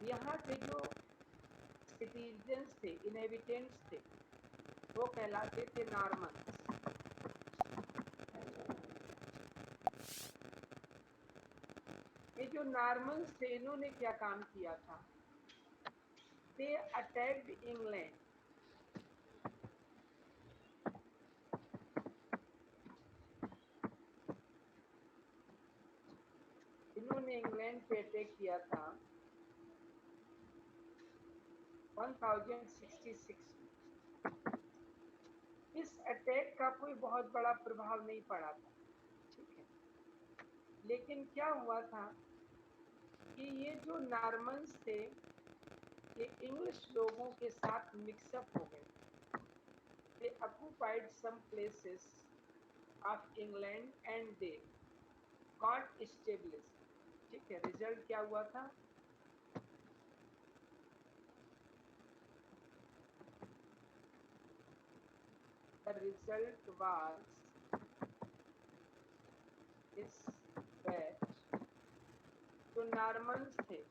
यहाँ के जो सिटीजन्स थे, इनहेबिटेंट्स थे, वो कहलाते थे नॉर्मन्स। ये जो नॉर्मन्स थे, इन्होंने क्या काम किया था? दे अटैक्ड इंग्लैंड। इन्होंने इंग्लैंड पे अटैक किया था 1066 में। इस अटैक का कोई बहुत बड़ा प्रभाव नहीं पड़ा था, ठीक है। लेकिन क्या हुआ था कि ये जो नॉर्मन्स थे, ये इंग्लिश लोगों के साथ मिक्सअप हो गए। They occupied some places of England and they got established, ठीक है। रिजल्ट क्या हुआ था? The result was is that जो नॉर्मन्स थे,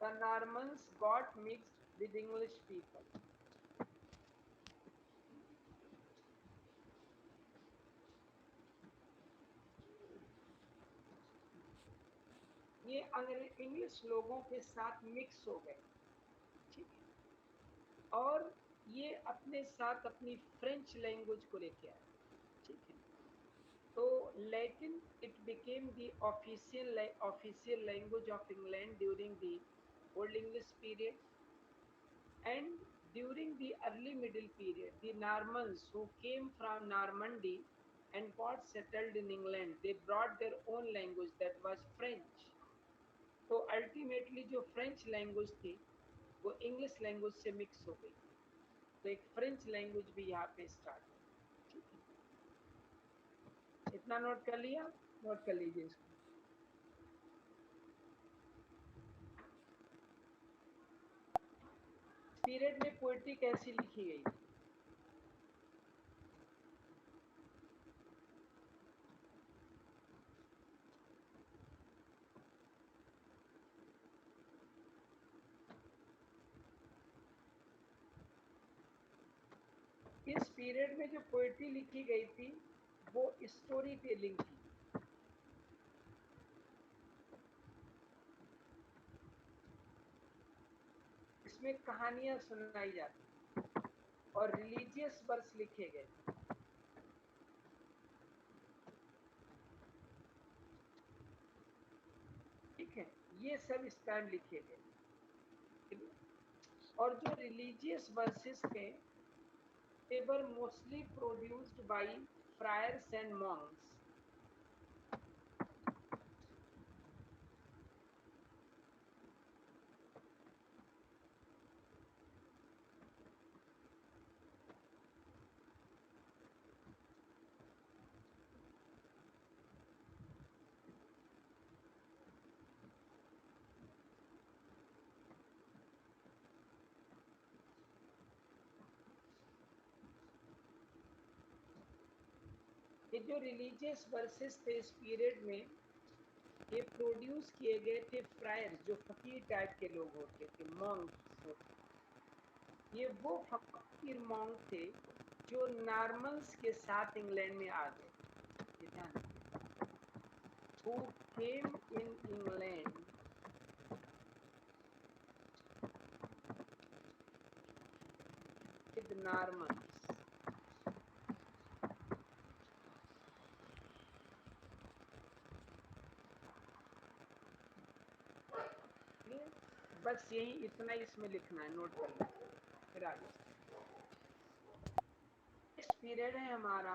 the Normans got mixed with English people. ये इंग्लिश लोगों के साथ मिक्स हो गए, ठीक है। और ये अपने साथ अपनी फ्रेंच लैंग्वेज को लेके आए, ठीक है। तो Latin it became the official language of England during the old English period, and during the early middle period the Normans who came from Normandy and got settled in England, they brought their own language, that was French. तो ultimately जो French language थी वो English language से mix हो गई, तो एक French language भी यहाँ पे स्टार्ट हो, ठीक है। इतना नोट कर लिया? नोट कर लीजिए इसको। पीरियड में पोएट्री कैसी लिखी गई थी? इस पीरियड में जो पोएट्री लिखी गई थी वो स्टोरी टेलिंग थी। इसमें कहानियां सुनाई जाती और रिलीजियस वर्स लिखे गए, ठीक है। ये सब इस टाइम लिखे गए। और जो रिलीजियस वर्सेस थे, they were mostly produced by friars and monks. ये जो रिलीजियस वर्सेस थे इस पीरियड में, ये प्रोड्यूस किए गए थे फ्रायर, जो फकीर टाइप के लोग होते थे, मॉन्क्स होते थे। ये वो फकीर मॉन्क थे जो नॉर्मन्स के साथ इंग्लैंड में आ गए, ये ध्यान रखिए। Who came in England with Normans. बस यही इतना इसमें लिखना है, नोट कर लीजिए। फिर आगे इस पीरियड है हमारा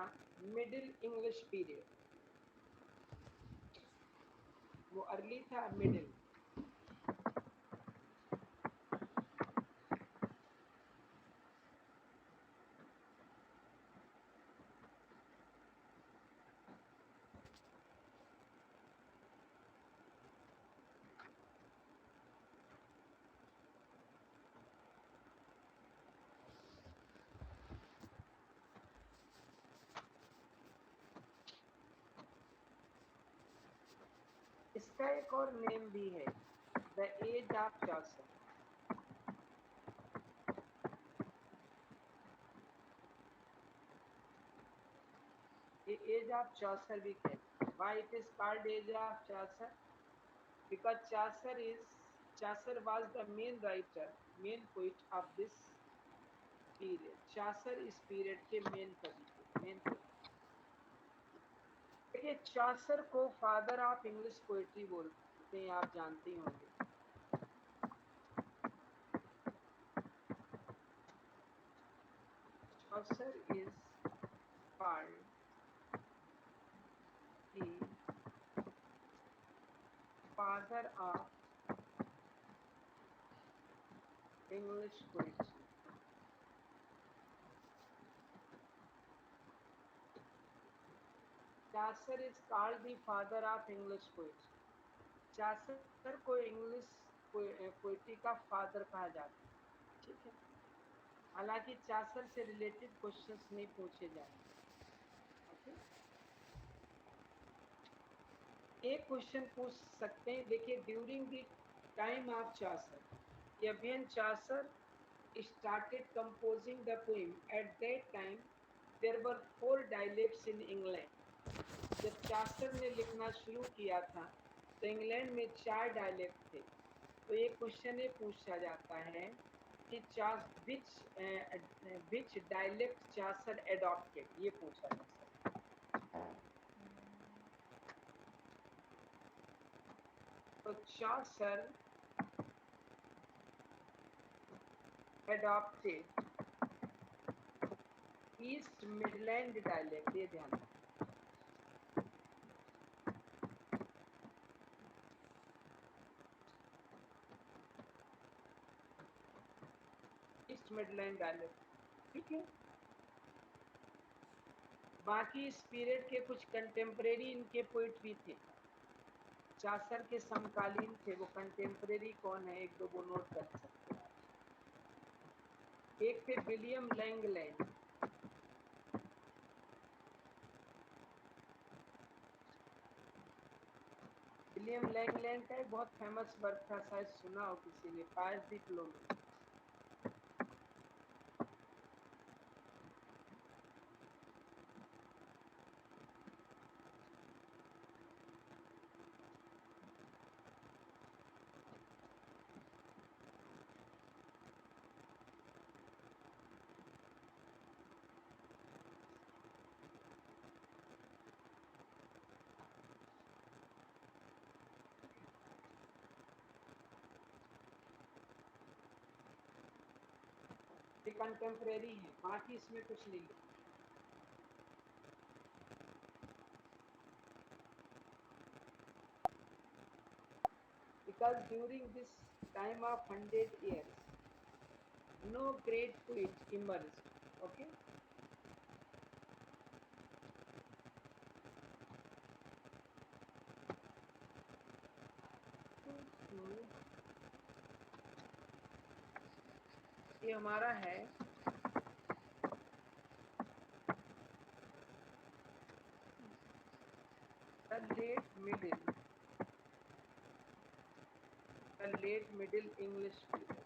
मिडिल इंग्लिश पीरियड। वो अर्ली था, मिडिल। इसका एक और नेम भी है, द एज ऑफ चॉसर। ये एज ऑफ चॉसर भी कहते हैं। Why it is called age of Chaucer? Because Chaucer was the main poet of this period. Chaucer इस पीरियड के मेन कवि थे, मेन पोएट। देखिए, चॉसर को फादर ऑफ इंग्लिश पोएट्री बोलते हैं, आप जानते होंगे। Chaucer is called the father of English poetry. Chaucer is called the father of English poetry. Chaucer को इंग्लिश पोएट्री का फादर कहा जाता है, ठीक है। हालांकि चासर से रिलेटेड क्वेश्चंस नहीं पूछे जाएंगे, ओके। एक क्वेश्चन पूछ सकते हैं, देखिए, during the time of Chaucer, when Chaucer started composing the poem, at that time there were 4 dialects in England. जब चासर ने लिखना शुरू किया था तो इंग्लैंड में 4 डायलेक्ट थे। तो ये क्वेश्चन ये पूछा जाता है कि विच डायलेक्ट चासर एडॉप्टेड, ये पूछा जा सकता है। तो Chaucer adopted east Midland dialect, ये ध्यान रखना। ईस्ट मिडलैंड डायलेक्ट, ठीक है। बाकी इस पीरियड के कुछ कंटेम्परेरी इनके पोइट भी थे, चासर के समकालीन थे। वो कंटेम्परेरी कौन है, एक दो वो नोट कर सकते हैं। एक थे विलियम लैंगलैंड, विलियम लैंगलैंड का एक बहुत फेमस वर्क था, शायद सुना हो किसी ने, पायस दी प्लोमन। ये कंटेम्परेरी है, बाकी इसमें कुछ नहीं है। Because during this time of 100 years, no great poet emerged. Okay. ये हमारा है the late middle English period.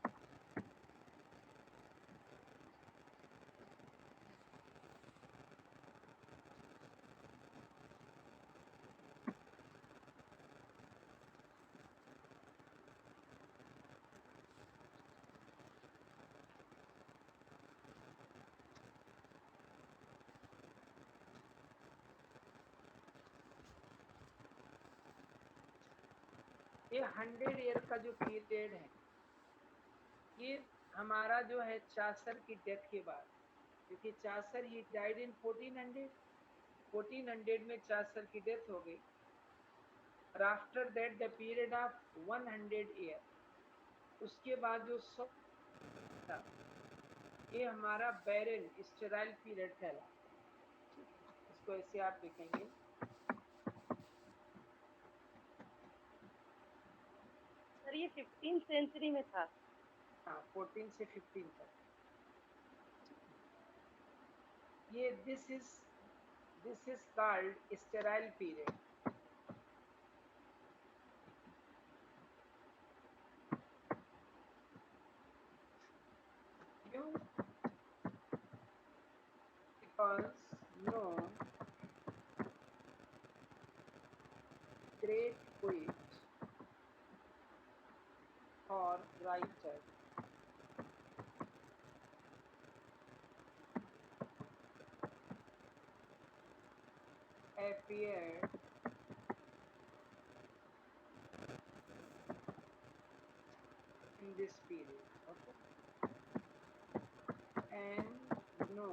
ये 100 ईयर का जो पीरियड है, ये हमारा जो है चासर की डेथ के बाद, क्योंकि चासर ही डाइड इन 1400 में चासर की डेथ हो गई। और after that the period of 100 year, उसके बाद जो 100 था, ये हमारा बैरन स्टेराइल पीरियड कहलाता है। इसको ऐसे आप देखेंगे, सर ये 15th सेंचुरी में था। हाँ, 14 से 15 तक। ये this is called sterile period. क्यों? Because no great poet or writer appeared in this period. Okay, and no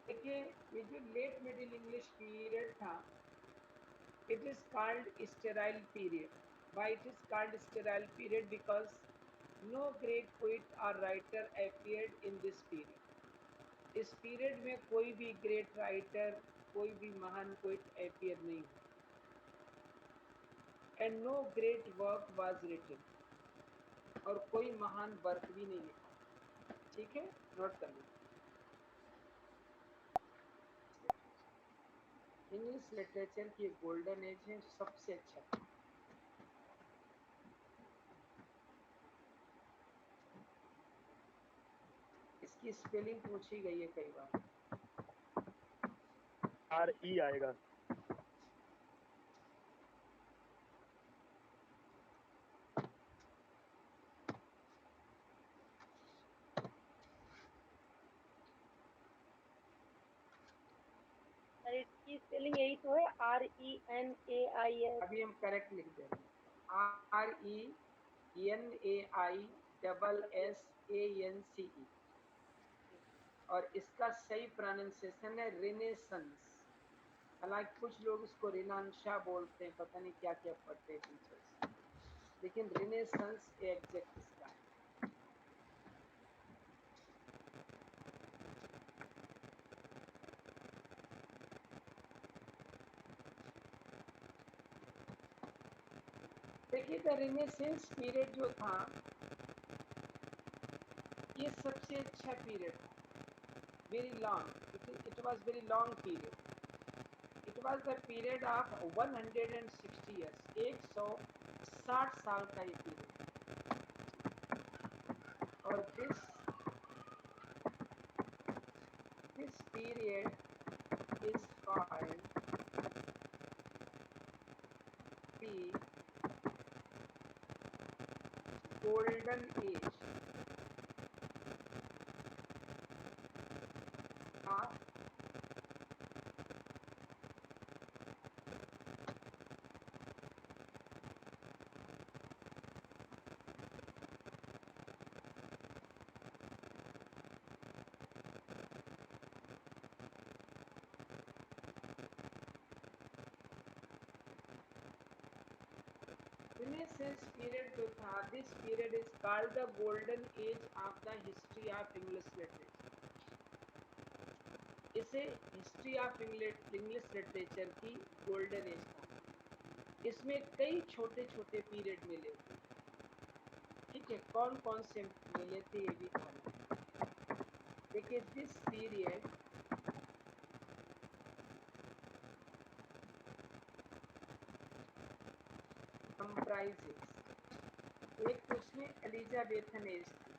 देखिए ये जो लेट मिडिल इंग्लिश पीरियड था, it is called sterile period. Why it is called sterile period? Because no great poet or writer appeared in this period. इस period में कोई भी great writer, कोई भी महान पोइट अपियर नहीं हुआ, and no great work was written, और कोई महान वर्क भी नहीं लिखा। ठीक है, नोट कर लीजिए। इंग्लिश लिटरेचर की गोल्डन एज है, सबसे अच्छा। इसकी स्पेलिंग पूछी गई है कई बार। RE आएगा। सर इसकी स्पेलिंग यही तो है, RENAIS। अभी हम करेक्ट लिख दे रहे हैं, RENAISSANCE, और इसका सही प्रोनाउंसिएशन है रेनेसेंस। हालांकि कुछ लोग इसको रिनांशा बोलते हैं, पता नहीं क्या क्या पढ़ते हैं टीचर्स, लेकिन रेनेसेंस एग्जैक्ट इसका है। देखिए द रेनेसेंस पीरियड जो था, ये सबसे अच्छा पीरियड था। Very long, it was very long period. It was the period of 160 years, 160 साल का ये पीरियड। और this period is called the golden age of Renaissance period जो था, this period is called the golden age of the history of English literature. इसे history of English literature की golden age था। इसमें कई छोटे छोटे पीरियड मिले, ठीक है, कौन कौन से मिले थे ये भी था। देखिए दिस पीरियड कंप्राइजेस, एक तो उसमें एलिजाबेथन एज थी।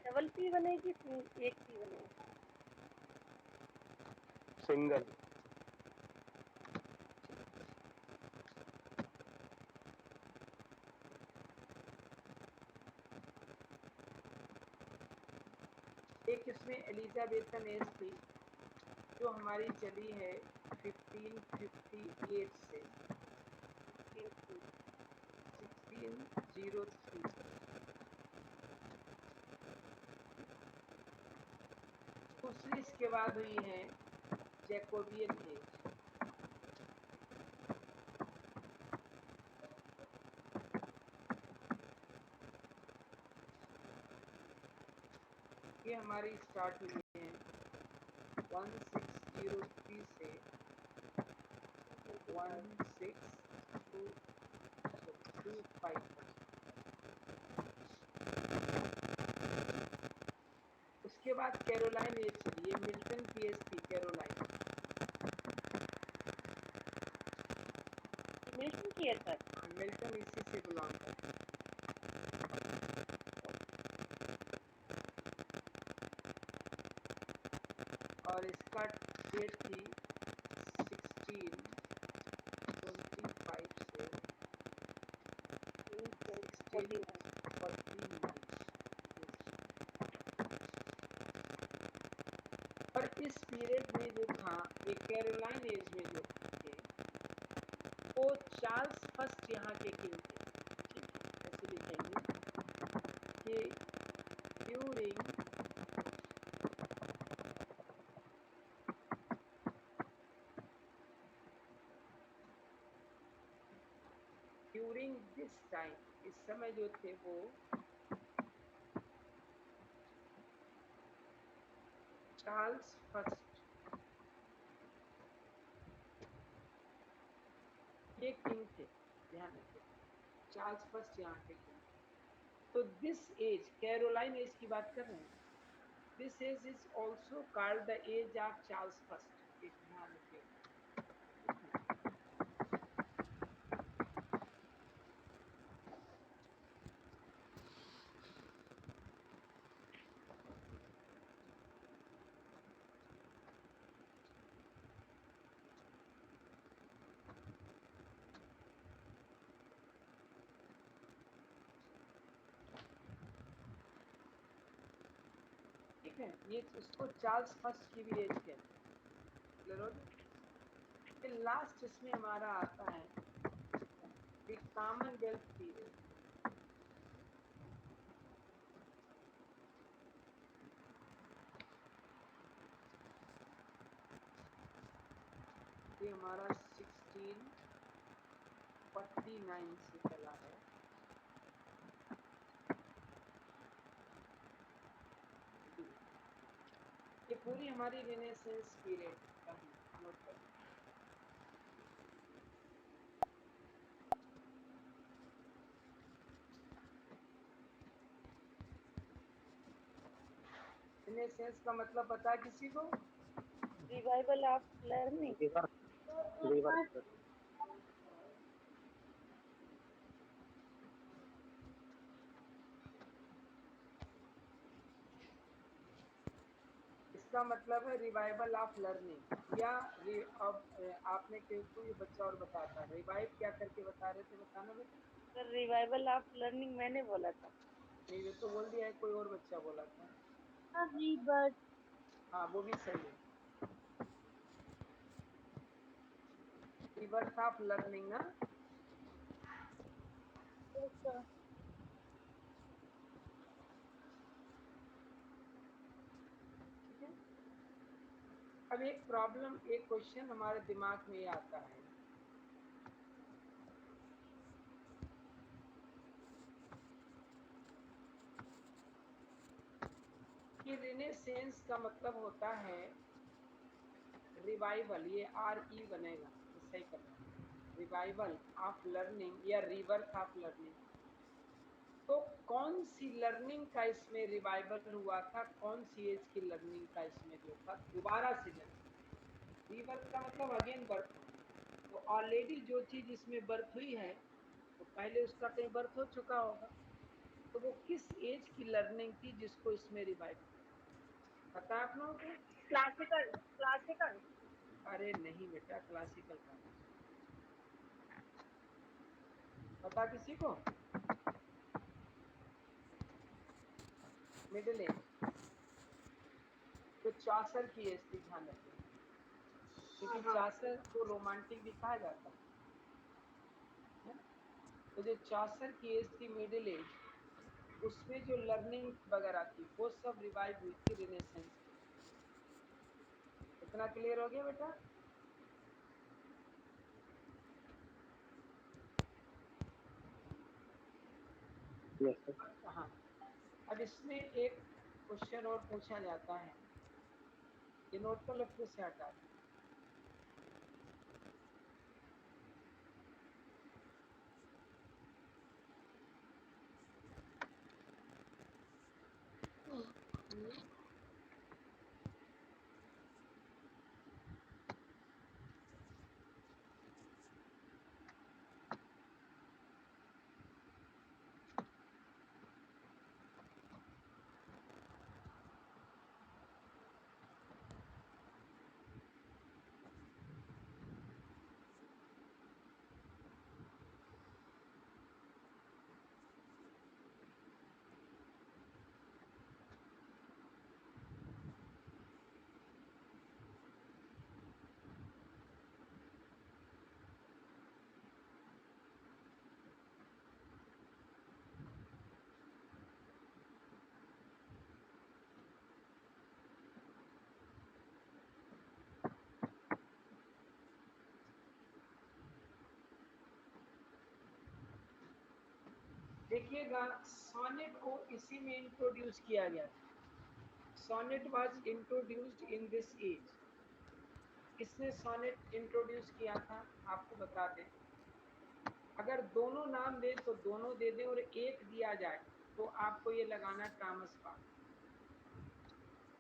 डबल पी बनेगी, एक पी बनेगी? सिंगल। एक इसमें एलिजाबेथन एज थी जो हमारी चली है 1558 से 1603। दूसरी इसके बाद हुई है जैकोबियन एज। ये हमारी स्टार्ट हुई है 1603 से 1625। उसके बाद कैरोलाइन एज चली, ये मिल्टन की एज थी कैरोलाइन। ही है सर। मिल्टन इसी से बिलोंग करता है। और इसका डेट थी 1625 से 1649। और इस पीरियड में जो था ये कैरोलाइन एज में जो थे वो चार्ल्स फर्स्ट यहाँ के किंग थे। ठीक है, ऐसे लिखेंगे कि ड्यूरिंग दिस टाइम, इस समय जो थे वो चार्ल्स फर्स्ट ये किंग थे, ध्यान रखिए चार्ल्स फर्स्ट यहाँ के किंग। तो दिस एज कैरोलाइन एज की बात कर रहे हैं। This age is also called the age of Charles first, एक ध्यान रखिए। ठीक है, ये इसको चार्ल्स फर्स्ट की भी एज कहते हैं। क्लियर हो गया? फिर लास्ट इसमें हमारा आता है द कॉमनवेल्थ पीरियड। ये हमारा 1649 से चला है। ये पूरी हमारी रेनेसेंस पीरियड का ही नोट कर। रेनेसेंस का मतलब पता है किसी को? Revival of learning. इसका मतलब है रिवाइवल ऑफ लर्निंग या अब आपने कोई बच्चा और बताता है रिवाइव क्या करके बता रहे थे, बताना बेटा। सर रिवाइवल ऑफ लर्निंग मैंने बोला था। नहीं ये तो बोल दिया है, कोई और बच्चा बोला था। रीबर्थ। हाँ वो भी सही है, रिवर्स ऑफ लर्निंग ना। ठीक है, अब एक प्रॉब्लम, एक क्वेश्चन हमारे दिमाग में ये आता है कि रेनेसेंस का मतलब होता है रिवाइवल, ये RE बनेगा, सही करना, रिवाइवल ऑफ लर्निंग या रिबर्थ ऑफ लर्निंग। तो कौन सी लर्निंग का इसमें रिवाइवल हुआ था, कौन सी एज की लर्निंग का इसमें जो था दोबारा से लर्निंग। रिबर्थ का मतलब अगेन बर्थ होना। तो ऑलरेडी जो चीज इसमें बर्थ हुई है तो पहले उसका कहीं बर्थ हो चुका होगा, तो वो किस एज की लर्निंग थी जिसको इसमें रिवाइव किया, पता आप लोगों को? क्लासिकल। क्लासिकल। अरे नहीं बेटा, क्लासिकल का पता किसी को? मिडिल एज, तो चौसर की एज थी, ध्यान रखिए, क्योंकि चौसर को रोमांटिक भी कहा जाता है ना? तो जो चौसर की एज थी मिडिल एज, उसमें जो लर्निंग वगैरह थी वो सब रिवाइव हुई थी रेनेसेंस। इतना क्लियर हो गया बेटा? Yes sir. हाँ, अब इसमें एक क्वेश्चन और पूछा जाता है, ये नोट को लफ्ज से हटा दें। देखिएगा सोनेट को इसी में इंट्रोड्यूस किया गया था। Sonnet was introduced in this age. किसने सोनेट इंट्रोड्यूस किया था आपको बता दें। अगर दोनों नाम दे तो दोनों दे दें और एक दिया जाए तो आपको ये लगाना टॉमस पार्कर।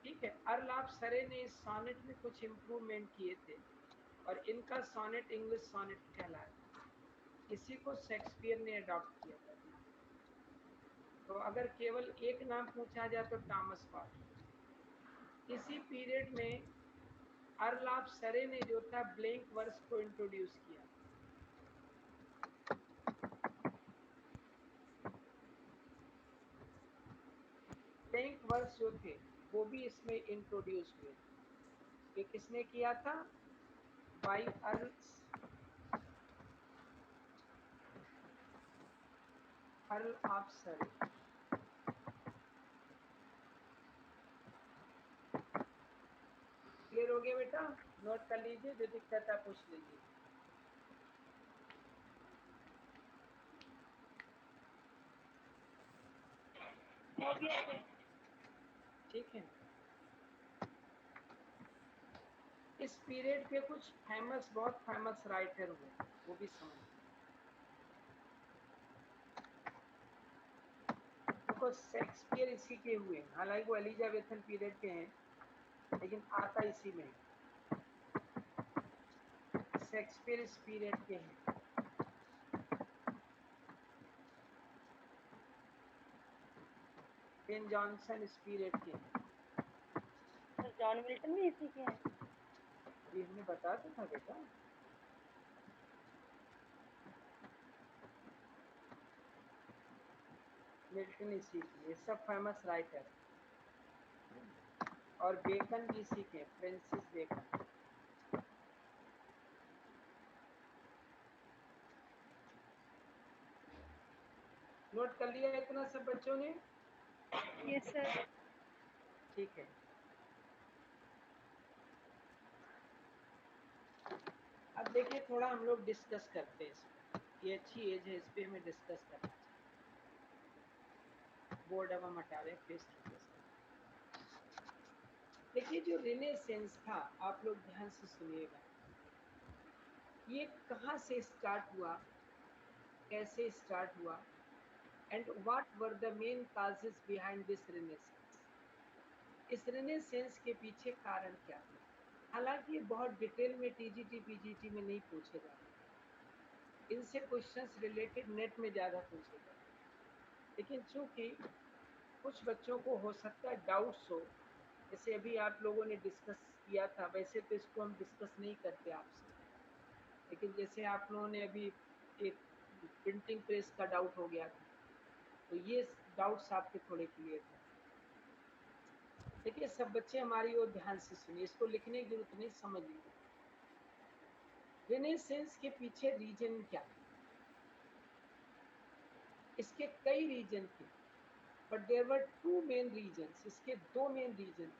ठीक है, अर्लाप सरे ने इस सोनेट में कुछ इम्प्रूवमेंट किए थे और इनका सोनेट इंग्लिश सोनेट कहलाया। इसी को शेक्सपियर ने अडॉप्ट किया था। तो अगर केवल एक नाम पूछा जाए तो टॉमस पार्कर। इसी पीरियड में अर्लाप सरे ने जो था ब्लैंक वर्स को इंट्रोड्यूस किया। ब्लैंक वर्स जो थे वो भी इसमें इंट्रोड्यूस हुए। ये किसने किया था? By Earl of Surrey. Clear हो गया बेटा? नोट कर लीजिए, जो दिक्कत है पूछ लीजिए। ठीक है, इस पीरियड के कुछ फेमस, बहुत फेमस राइटर हुए, वो भी समझ। देखो शेक्सपियर इसी के हुए, हालांकि वो एलिजाबेथन पीरियड के हैं, लेकिन आता इसी में। शेक्सपियर इस पीरियड के हैं। बेन जॉनसन इस पीरियड के हैं। जॉन मिल्टन भी इसी के हैं। ये हमने बता तो था बेटा। मिल्टन इसी की, ये सब फेमस राइटर। और बेकन भी इसी के, फ्रांसिस बेकन। नोट कर लिया इतना सब बच्चों ने? Yes sir. ठीक है, अब देखिए थोड़ा हम लोग डिस्कस करते हैं इसमें। ये अच्छी एज है, इस पे हमें डिस्कस करना चाहिए। बोर्ड अब हम हटा रहे हैं, फेस टू फेस। देखिए जो रेनेसेंस था, आप लोग ध्यान से सुनिएगा, ये कहाँ से स्टार्ट हुआ, कैसे स्टार्ट हुआ, and what were the main causes behind this renaissance. इस रेनेसेंस के पीछे कारण क्या था? हालांकि ये बहुत डिटेल में टीजीटी पीजीटी में नहीं पूछे जाते, इनसे क्वेश्चंस रिलेटेड नेट में ज़्यादा पूछे जाते। लेकिन चूंकि कुछ बच्चों को हो सकता है डाउट्स हो, जैसे अभी आप लोगों ने डिस्कस किया था, वैसे तो इसको हम डिस्कस नहीं करते आपसे, लेकिन जैसे आप लोगों ने अभी एक प्रिंटिंग प्रेस का डाउट हो गया था, तो ये डाउट्स आपके थोड़े क्लियर थे। देखिए सब बच्चे हमारी ओर ध्यान से सुनिए, इसको लिखने की जरूरत नहीं, समझ लीजिए। रेनेसेंस के पीछे रीजन क्या है? इसके कई रीजन थे, but there were two main reason. इसके दो मेन रीजन।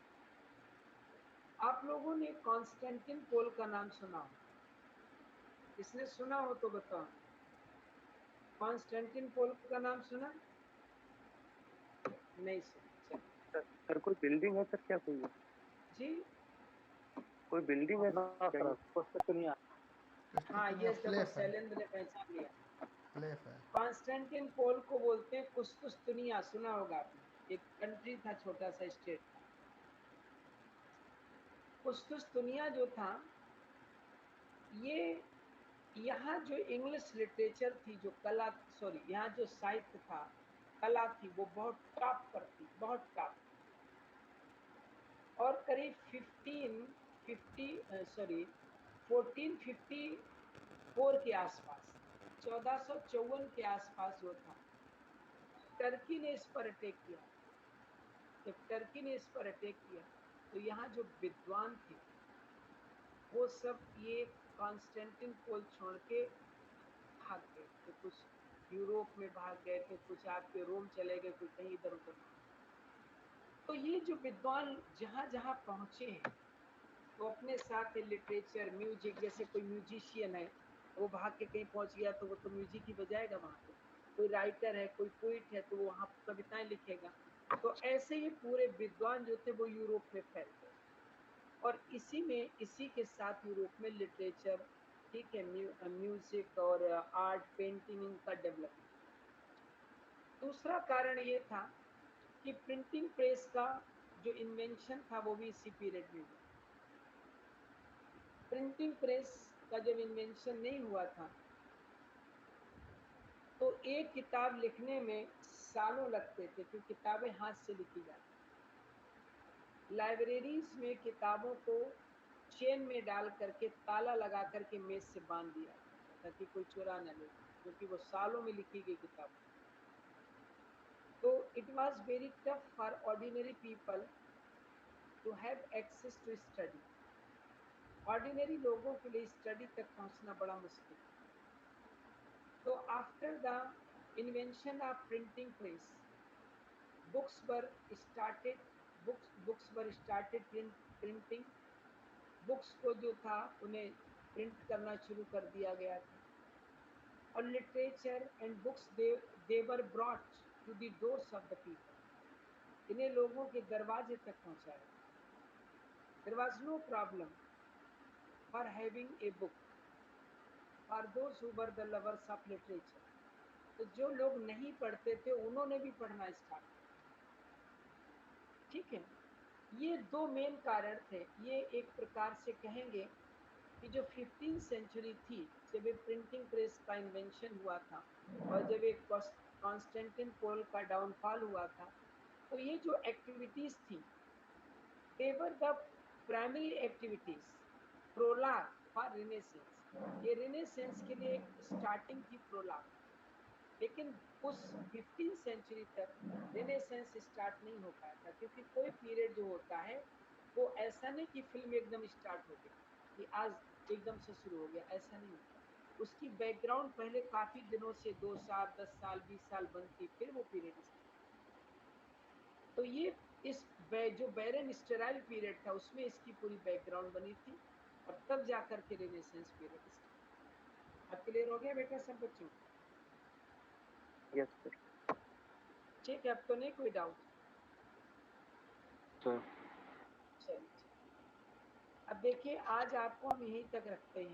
आप लोगों ने कॉन्स्टेंटिनोपल का नाम सुना हो? इसने सुना हो तो बताओ। कॉन्स्टेंटिनोपल का नाम सुना? नहीं सुना। सर कोई बिल्डिंग है सर, क्या कोई है? जी कोई बिल्डिंग है सर? कुस्तुनिया। हाँ, ये देखो शैलेंद्र ने पहचान लिया। प्लेफ है। कॉन्स्टेंटिनोपल को बोलते हैं कुस्तुनिया, सुना होगा आपने, एक कंट्री था, छोटा सा स्टेट। कुस्तुनिया जो था, ये यहाँ जो इंग्लिश लिटरेचर थी, जो कला, सॉरी यहाँ जो साहित्य था, कला थी, वो बहुत टॉप पर थी, बहुत टॉप। और करीब 1454 के आसपास, 1454 के आसपास जो था, टर्की ने इस पर अटैक किया। जब टर्की ने इस पर अटैक किया तो यहाँ जो विद्वान थे वो सब ये कॉन्स्टेंटिनोपल छोड़ के भाग गए थे। कुछ यूरोप में भाग गए थे, कुछ आपके रोम चले गए, कुछ कहीं इधर उधर। तो ये जो विद्वान जहाँ जहाँ पहुँचे हैं, वो अपने साथ लिटरेचर, म्यूजिक, जैसे कोई म्यूजिशियन है वो भाग के कहीं पहुँच गया तो वो तो म्यूजिक ही बजाएगा वहाँ पे। कोई राइटर है, कोई पोइट है तो वो वहाँ कविताएं लिखेगा। तो ऐसे ये पूरे विद्वान जो थे वो यूरोप में फैल गए, और इसी के साथ यूरोप में लिटरेचर, ठीक है, म्यूजिक और आर्ट, पेंटिंग का डेवलपमेंट। दूसरा कारण ये था कि प्रिंटिंग प्रेस का जो इन्वेंशन था वो भी इसी पीरियड में हुआ। प्रिंटिंग प्रेस का जब इन्वेंशन नहीं हुआ था तो एक किताब लिखने में सालों लगते थे, क्योंकि किताबें हाथ से लिखी जाती। लाइब्रेरीज में किताबों को चेन में डाल करके ताला लगा करके मेज से बांध दिया ताकि कोई चुरा न ले, क्योंकि वो सालों में लिखी गई किताब। तो it was very tough for ordinary people to have access to study. Ordinary लोगों के लिए स्टडी तक पहुंचना बड़ा मुश्किल। तो after the invention of printing press, books were started books were started printing। Books को जो था उन्हें प्रिंट करना शुरू कर दिया गया था, और literature and books they were brought to the doors of the people. इन्हें लोगों के दरवाजे तक पहुंचाया। There was no problem for having a book for those who were the lovers of literature. तो जो लोग नहीं पढ़ते थे उन्होंने भी पढ़ना स्टार्ट किया, ठीक है। ये दो मेन कारण थे। ये एक प्रकार से कहेंगे कि जो 15th सेंचुरी थी, जब एक प्रिंटिंग प्रेस का इन्वेंशन हुआ था और जब एक कॉन्स्टेंटिनोपल का डाउनफॉल हुआ था, तो ये जो एक्टिविटीज थी they were the primary activities prologue for renaissance। ये रिनेसेंस के लिए एक स्टार्टिंग थी, प्रोलॉग। लेकिन उस 15th सेंचुरी तक रिनेसेंस स्टार्ट नहीं हो पाया था, क्योंकि कोई पीरियड जो होता है वो ऐसा नहीं कि फिल्म एकदम स्टार्ट हो गई कि आज एकदम से शुरू हो गया, ऐसा नहीं होता। उसकी बैकग्राउंड पहले काफी दिनों से 2 साल 10 साल 20 साल बनती, फिर वो पीरियड स्टार्ट। तो ये इस जो बैरन स्टेराइल पीरियड था उसमें इसकी पूरी बैकग्राउंड बनी थी, और तब जाकर के रिनेसेंस पीरियड स्टार्ट। अब क्लियर हो गया बेटा सब बच्चों? Yes sir. ठीक है, अब तो नहीं कोई डाउट? सर चलिए, अब देखिए आज आपको हम यहीं तक रखते हैं।